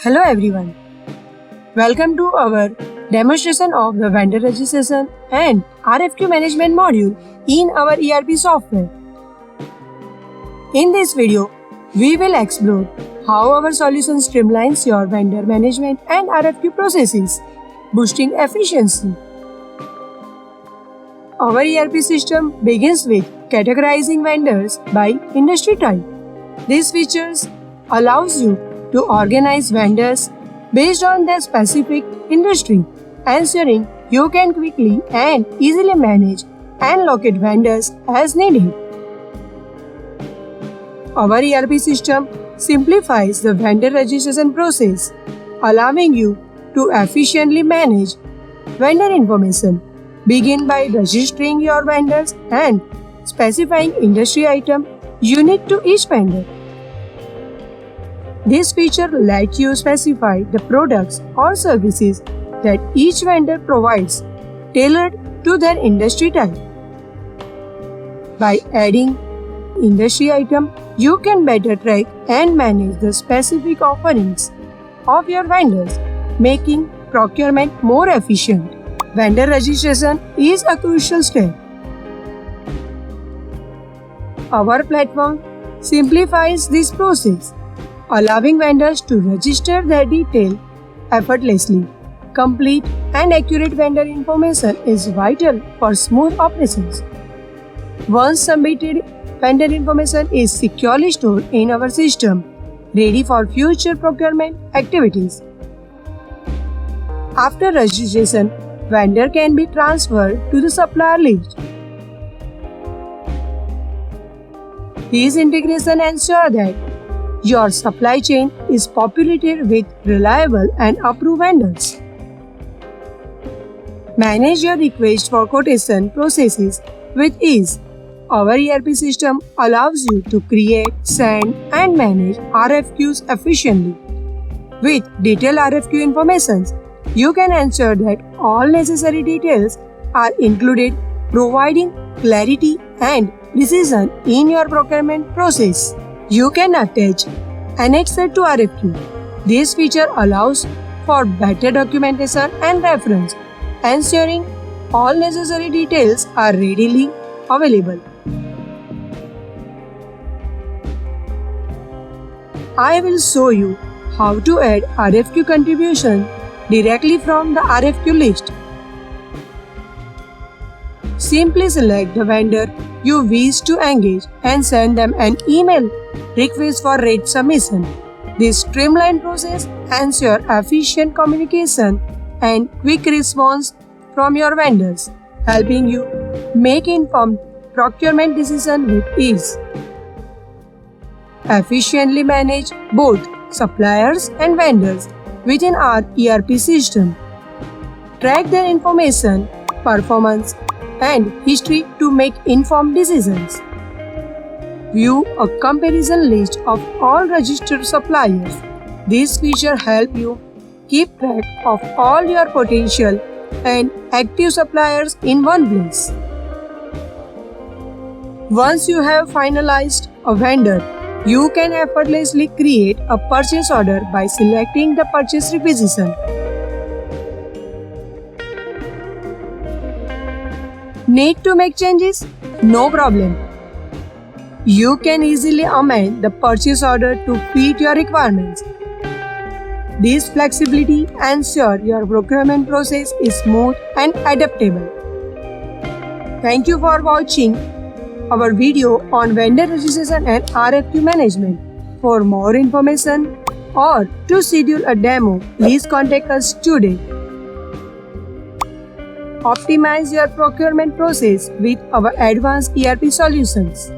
Hello everyone. Welcome to our demonstration of the vendor registration and RFQ management module in our ERP software. In this video, we will explore how our solution streamlines your vendor management and RFQ processes, boosting efficiency. Our ERP system begins with categorizing vendors by industry type. These features allows you to organize vendors based on their specific industry, ensuring you can quickly and easily manage and locate vendors as needed. Our ERP system simplifies the vendor registration process, allowing you to efficiently manage vendor information. Begin by registering your vendors and specifying industry item unique to each vendor. This feature lets you specify the products or services that each vendor provides, tailored to their industry type. By adding industry item, you can better track and manage the specific offerings of your vendors, making procurement more efficient. Vendor registration is a crucial step. Our platform simplifies this process, allowing vendors to register their details effortlessly. Complete and accurate vendor information is vital for smooth operations. Once submitted, vendor information is securely stored in our system, ready for future procurement activities. After registration, vendor can be transferred to the supplier list. These integrations ensure that your supply chain is populated with reliable and approved vendors. Manage your request for quotation processes with ease. Our ERP system allows you to create, send, and manage RFQs efficiently. With detailed RFQ information, you can ensure that all necessary details are included, providing clarity and precision in your procurement process. You can attach annexer to RFQ. This feature allows for better documentation and reference, ensuring all necessary details are readily available. I will show you how to add RFQ contribution directly from the RFQ list. Simply select the vendor you wish to engage and send them an email request for rate submission. This streamlined process ensures efficient communication and quick response from your vendors, helping you make informed procurement decisions with ease. Efficiently manage both suppliers and vendors within our ERP system. Track their information, performance, and history to make informed decisions. View a comparison list of all registered suppliers. This feature helps you keep track of all your potential and active suppliers in one place. Once you have finalized a vendor, you can effortlessly create a purchase order by selecting the purchase requisition. Need to make changes? No problem. You can easily amend the purchase order to fit your requirements. This flexibility ensures your procurement process is smooth and adaptable. Thank you for watching our video on vendor registration and RFQ management. For more information or to schedule a demo, please contact us today. Optimize your procurement process with our advanced ERP solutions.